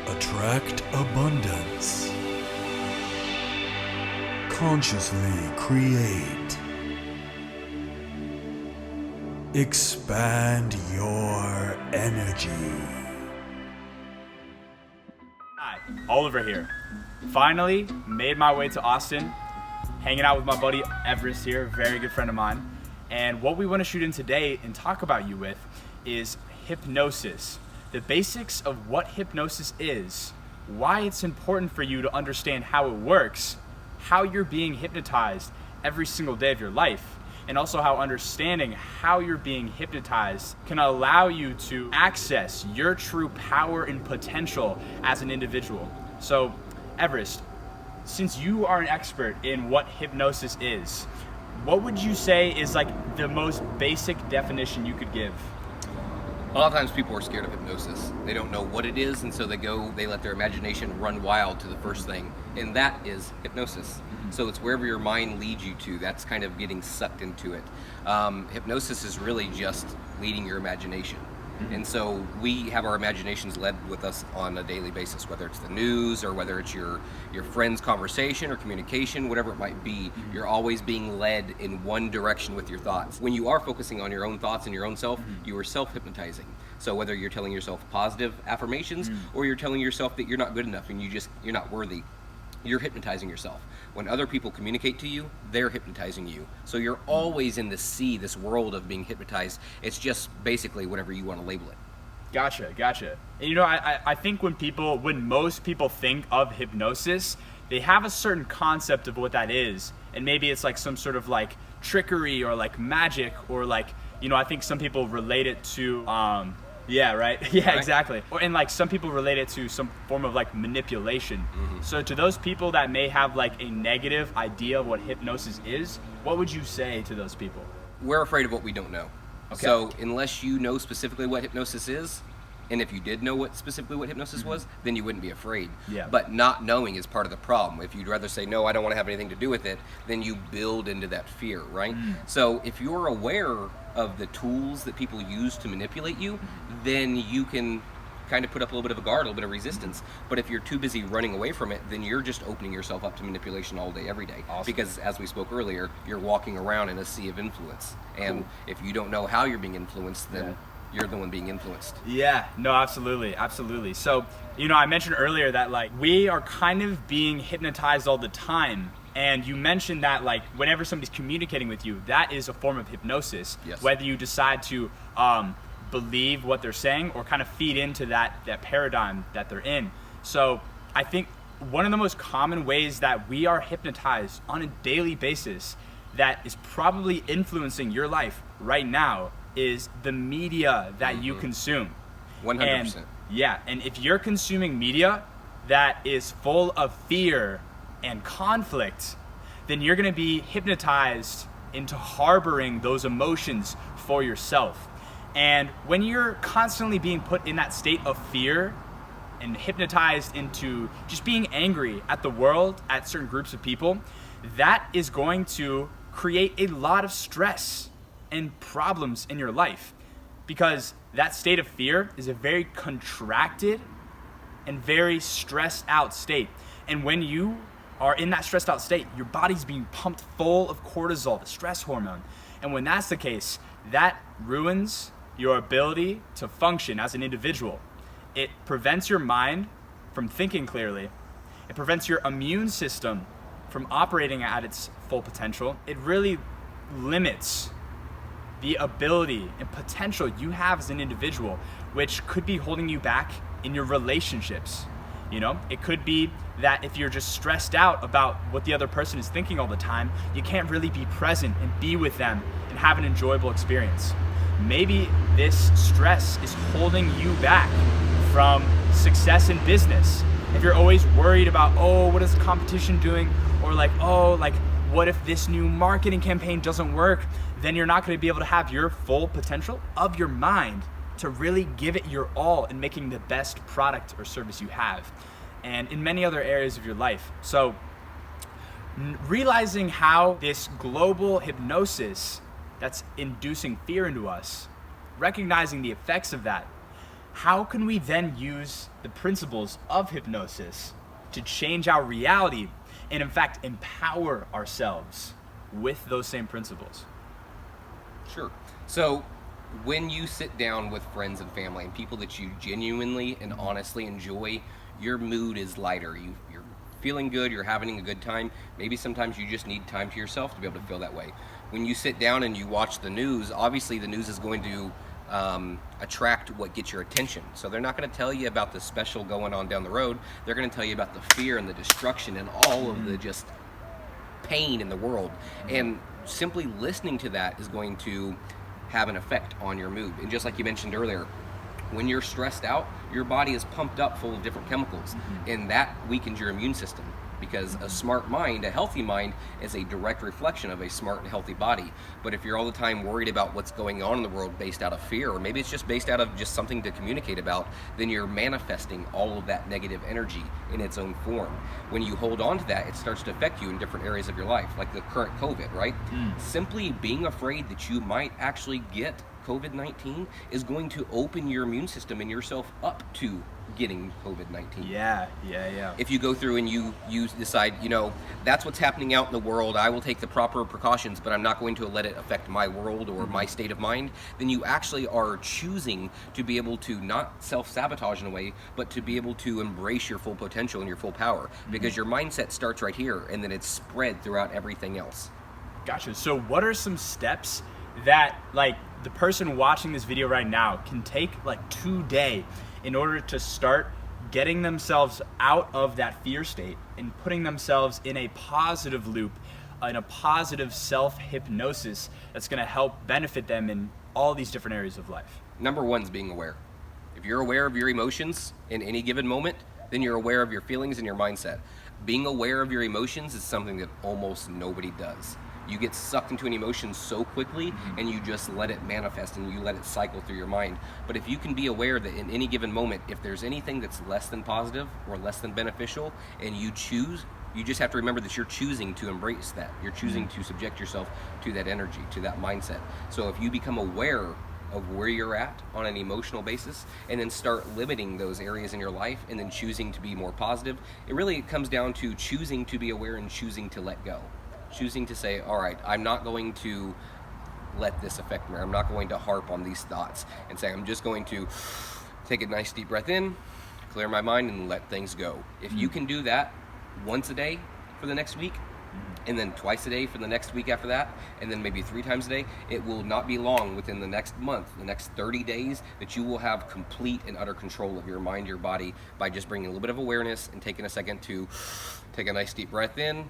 Attract abundance. Consciously create. Expand your energy. Hi, Oliver here. Finally made my way to Austin, hanging out with my buddy Everest here, a very good friend of mine. And what we want to shoot in today and talk about you with is hypnosis. The basics of what hypnosis is, why it's important for you to understand how it works, how you're being hypnotized every single day of your life, and also how understanding how you're being hypnotized can allow you to access your true power and potential as an individual. So, Everest, since you are an expert in what hypnosis is, what would you say is like the most basic definition you could give? A lot of times people are scared of hypnosis. They don't know what it is, and so they let their imagination run wild to the first thing, and that is hypnosis. So it's wherever your mind leads you to, that's kind of getting sucked into it. Hypnosis is really just leading your imagination. And so we have our imaginations led with us on a daily basis, whether it's the news or whether it's your friend's conversation or communication, whatever it might be. You're always being led in one direction with your thoughts. When you are focusing on your own thoughts and your own self, you are self-hypnotizing. So whether you're telling yourself positive affirmations or you're telling yourself that you're not good enough and you're not worthy, you're hypnotizing yourself. When other people communicate to you, they're hypnotizing you. So you're always in this world of being hypnotized. It's just basically whatever you want to label it. Gotcha. And you know, I think when most people think of hypnosis, they have a certain concept of what that is. And maybe it's like some sort of like trickery or like magic or like, you know, I think some people relate it to, yeah, right? Yeah, right. Exactly. And like some people relate it to some form of like manipulation. So to those people that may have like a negative idea of what hypnosis is, what would you say to those people? We're afraid of what we don't know. Okay. So unless you know specifically what hypnosis is, and if you did know specifically what hypnosis was, then you wouldn't be afraid. Yeah. But not knowing is part of the problem. If you'd rather say, no, I don't want to have anything to do with it, then you build into that fear, right? So if you're aware of the tools that people use to manipulate you, then you can kind of put up a little bit of a guard, a little bit of resistance. But if you're too busy running away from it, then you're just opening yourself up to manipulation all day, every day. Awesome. Because as we spoke earlier, you're walking around in a sea of influence. And if you don't know how you're being influenced, then you're the one being influenced. Yeah, no, absolutely. So, you know, I mentioned earlier that like we are kind of being hypnotized all the time. And you mentioned that like whenever somebody's communicating with you, that is a form of hypnosis. Yes. Whether you decide to believe what they're saying or kind of feed into that paradigm that they're in. So I think one of the most common ways that we are hypnotized on a daily basis that is probably influencing your life right now is the media that you consume. 100%. And if you're consuming media that is full of fear and conflict, then you're gonna be hypnotized into harboring those emotions for yourself. And when you're constantly being put in that state of fear and hypnotized into just being angry at the world, at certain groups of people, that is going to create a lot of stress and problems in your life, because that state of fear is a very contracted and very stressed out state. And when you are in that stressed out state, your body's being pumped full of cortisol, the stress hormone. And when that's the case, that ruins your ability to function as an individual. It prevents your mind from thinking clearly. It prevents your immune system from operating at its full potential. It really limits the ability and potential you have as an individual, which could be holding you back in your relationships. You know, it could be that if you're just stressed out about what the other person is thinking all the time, you can't really be present and be with them and have an enjoyable experience. Maybe this stress is holding you back from success in business. If you're always worried about, oh, what is the competition doing? Or like, oh, like, what if this new marketing campaign doesn't work? Then you're not going to be able to have your full potential of your mind to really give it your all in making the best product or service you have, and in many other areas of your life. So realizing how this global hypnosis that's inducing fear into us, recognizing the effects of that, how can we then use the principles of hypnosis to change our reality and in fact empower ourselves with those same principles? Sure. So when you sit down with friends and family and people that you genuinely and honestly enjoy, your mood is lighter. You're feeling good, you're having a good time. Maybe sometimes you just need time to yourself to be able to feel that way. When you sit down and you watch the news, obviously the news is going to attract what gets your attention. So they're not going to tell you about the special going on down the road. They're going to tell you about the fear and the destruction and all of the just pain in the world. And simply listening to that is going to have an effect on your mood. And just like you mentioned earlier, when you're stressed out, your body is pumped up full of different chemicals, and that weakens your immune system, because a smart mind, a healthy mind, is a direct reflection of a smart and healthy body. But if you're all the time worried about what's going on in the world based out of fear, or maybe it's just based out of just something to communicate about, then you're manifesting all of that negative energy in its own form. When you hold on to that, it starts to affect you in different areas of your life, like the current COVID, right? Simply being afraid that you might actually get COVID-19 is going to open your immune system and yourself up to getting COVID-19. Yeah. If you go through and you decide, that's what's happening out in the world, I will take the proper precautions, but I'm not going to let it affect my world or my state of mind, then you actually are choosing to be able to not self-sabotage in a way, but to be able to embrace your full potential and your full power, because your mindset starts right here and then it's spread throughout everything else. Gotcha. So what are some steps that the person watching this video right now can take today in order to start getting themselves out of that fear state and putting themselves in a positive loop, in a positive self-hypnosis that's going to help benefit them in all these different areas of life? Number one is being aware. If you're aware of your emotions in any given moment, then you're aware of your feelings and your mindset. Being aware of your emotions is something that almost nobody does. You get sucked into an emotion so quickly and you just let it manifest and you let it cycle through your mind. But if you can be aware that in any given moment, if there's anything that's less than positive or less than beneficial and you choose, you just have to remember that you're choosing to embrace that. You're choosing to subject yourself to that energy, to that mindset. So if you become aware of where you're at on an emotional basis and then start limiting those areas in your life and then choosing to be more positive, it really comes down to choosing to be aware and choosing to let go. Choosing to say, all right, I'm not going to let this affect me. I'm not going to harp on these thoughts and say, I'm just going to take a nice deep breath in, clear my mind, and let things go. If you can do that once a day for the next week, and then twice a day for the next week after that, and then maybe 3 times a day, it will not be long within the next month, the next 30 days, that you will have complete and utter control of your mind, your body, by just bringing a little bit of awareness and taking a second to take a nice deep breath in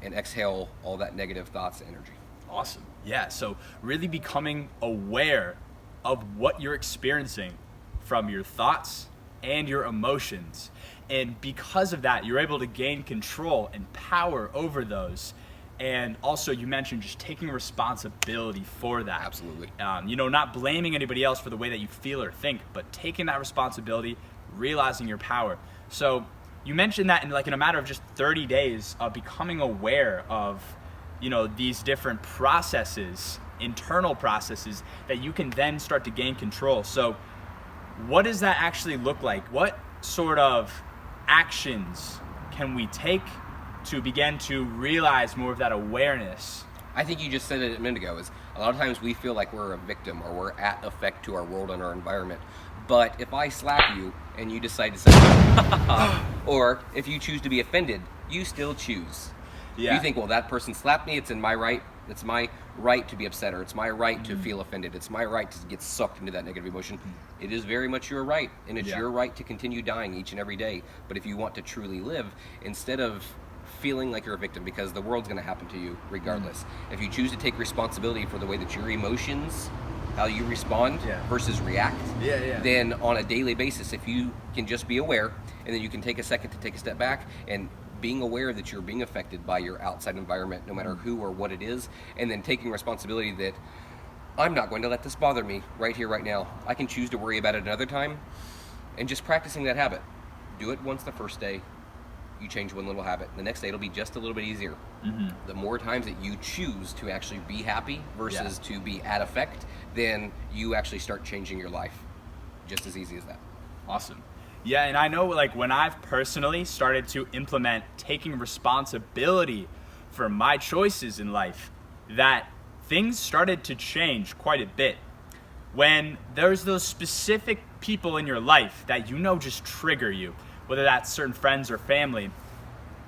and exhale all that negative thoughts and energy. Awesome. Yeah, so really becoming aware of what you're experiencing from your thoughts and your emotions. And because of that, you're able to gain control and power over those. And also, you mentioned just taking responsibility for that. Absolutely. Not blaming anybody else for the way that you feel or think, but taking that responsibility, realizing your power. So you mentioned that in a matter of just 30 days of becoming aware of, these different processes, internal processes, that you can then start to gain control. So what does that actually look like? What sort of actions can we take to begin to realize more of that awareness? I think you just said it a minute ago, is a lot of times we feel like we're a victim or we're at effect to our world and our environment. But if I slap you and you decide to say, or if you choose to be offended, you still choose. Yeah. You think, well, that person slapped me, it's my right to be upset, or it's my right to feel offended, it's my right to get sucked into that negative emotion. It is very much your right, and it's your right to continue dying each and every day. But if you want to truly live, instead of feeling like you're a victim, because the world's going to happen to you regardless, if you choose to take responsibility for the way that your emotions, how you respond versus react, then on a daily basis, if you can just be aware, and then you can take a second to take a step back and being aware that you're being affected by your outside environment, no matter who or what it is, and then taking responsibility that I'm not going to let this bother me right here, right now. I can choose to worry about it another time, and just practicing that habit. Do it once the first day, you change one little habit. The next day it'll be just a little bit easier. The more times that you choose to actually be happy versus to be at effect, then you actually start changing your life. just as easy as that. Awesome. Yeah, and I know like when I've personally started to implement taking responsibility for my choices in life, that things started to change quite a bit. When there's those specific people in your life that you know just trigger you, whether that's certain friends or family,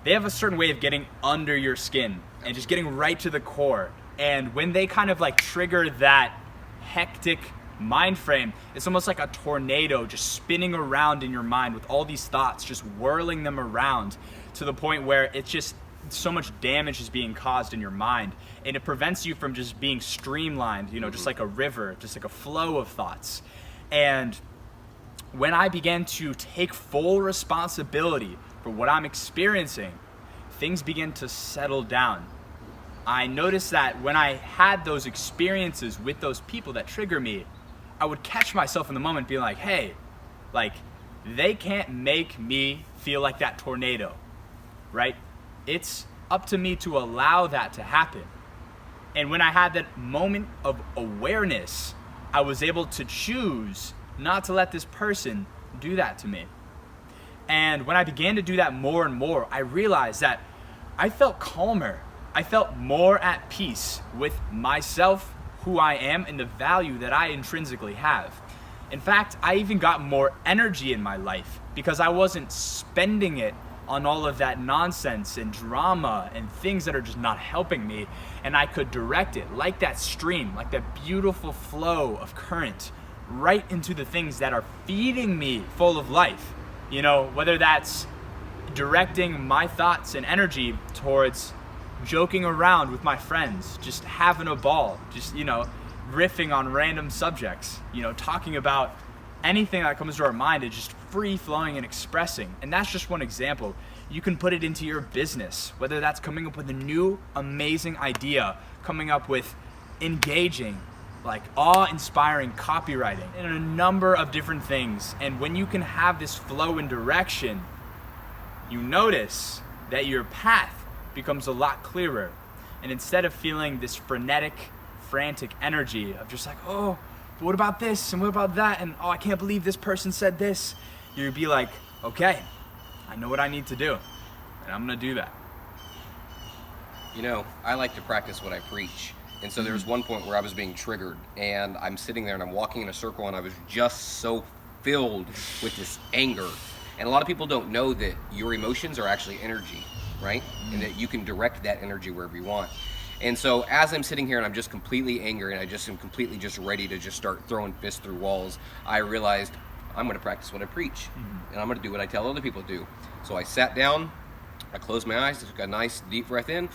they have a certain way of getting under your skin and just getting right to the core. And when they kind of like trigger that hectic mind frame, it's almost like a tornado just spinning around in your mind with all these thoughts, just whirling them around to the point where it's just so much damage is being caused in your mind, and it prevents you from just being streamlined, just like a river, just like a flow of thoughts. And when I began to take full responsibility for what I'm experiencing, things begin to settle down. I noticed that when I had those experiences with those people that trigger me, I would catch myself in the moment being like, hey, like, they can't make me feel like that tornado, right? It's up to me to allow that to happen. And when I had that moment of awareness, I was able to choose not to let this person do that to me. And when I began to do that more and more, I realized that I felt calmer. I felt more at peace with myself, who I am, and the value that I intrinsically have. In fact, I even got more energy in my life because I wasn't spending it on all of that nonsense and drama and things that are just not helping me, and I could direct it like that stream, like that beautiful flow of current, right into the things that are feeding me full of life. Whether that's directing my thoughts and energy towards joking around with my friends, just having a ball, just, riffing on random subjects, talking about anything that comes to our mind, is just free flowing and expressing. And that's just one example. You can put it into your business, whether that's coming up with a new amazing idea, coming up with engaging, like awe-inspiring copywriting, and a number of different things. And when you can have this flow and direction, you notice that your path becomes a lot clearer. And instead of feeling this frenetic, frantic energy of just like, oh, but what about this and what about that, and oh, I can't believe this person said this, you'd be like, okay, I know what I need to do, and I'm gonna do that. I like to practice what I preach. And so there was one point where I was being triggered, and I'm sitting there and I'm walking in a circle, and I was just so filled with this anger. And a lot of people don't know that your emotions are actually energy, right? And that you can direct that energy wherever you want. And so as I'm sitting here and I'm just completely angry and I just am completely just ready to just start throwing fists through walls, I realized I'm going to practice what I preach, and I'm going to do what I tell other people to do. So I sat down, I closed my eyes, took a nice deep breath in,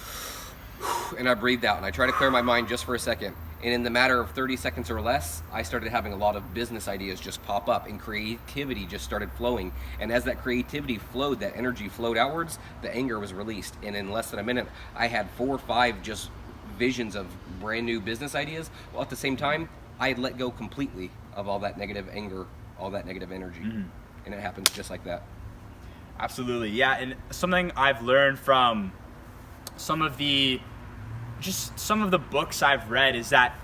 and I breathed out, and I tried to clear my mind just for a second. And in the matter of 30 seconds or less, I started having a lot of business ideas just pop up, and creativity just started flowing. And as that creativity flowed, that energy flowed outwards, the anger was released. And in less than a minute, I had 4 or 5 just visions of brand new business ideas, while at the same time, I had let go completely of all that negative anger, all that negative energy. And it happens just like that. Absolutely, yeah. And something I've learned from some of the books I've read is that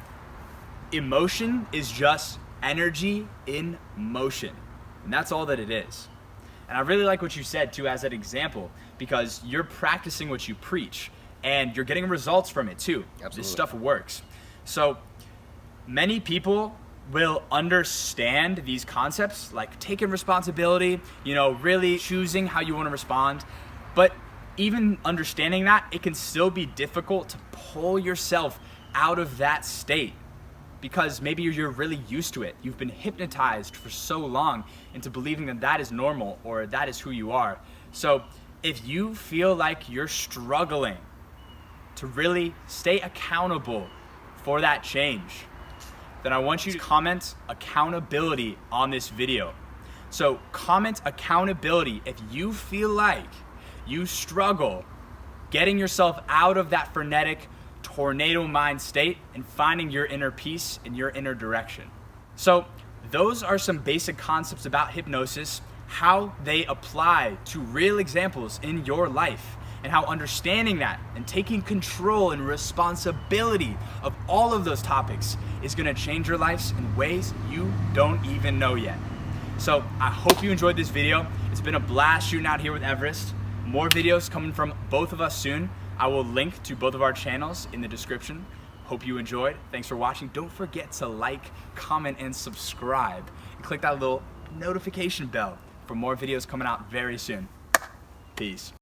emotion is just energy in motion. And that's all that it is. And I really like what you said too as an example, because you're practicing what you preach and you're getting results from it too. Absolutely. This stuff works. So many people will understand these concepts, like taking responsibility, really choosing how you want to respond. But even understanding that, it can still be difficult to pull yourself out of that state, because maybe you're really used to it. You've been hypnotized for so long into believing that that is normal or that is who you are. So if you feel like you're struggling to really stay accountable for that change, then I want you to comment accountability on this video. So comment accountability if you feel like you struggle getting yourself out of that frenetic tornado mind state and finding your inner peace and your inner direction. So those are some basic concepts about hypnosis, how they apply to real examples in your life, and how understanding that and taking control and responsibility of all of those topics is going to change your lives in ways you don't even know yet. So I hope you enjoyed this video. It's been a blast shooting out here with Everest. More videos coming from both of us soon. I will link to both of our channels in the description. Hope you enjoyed. Thanks for watching. Don't forget to like, comment, and subscribe. And click that little notification bell for more videos coming out very soon. Peace.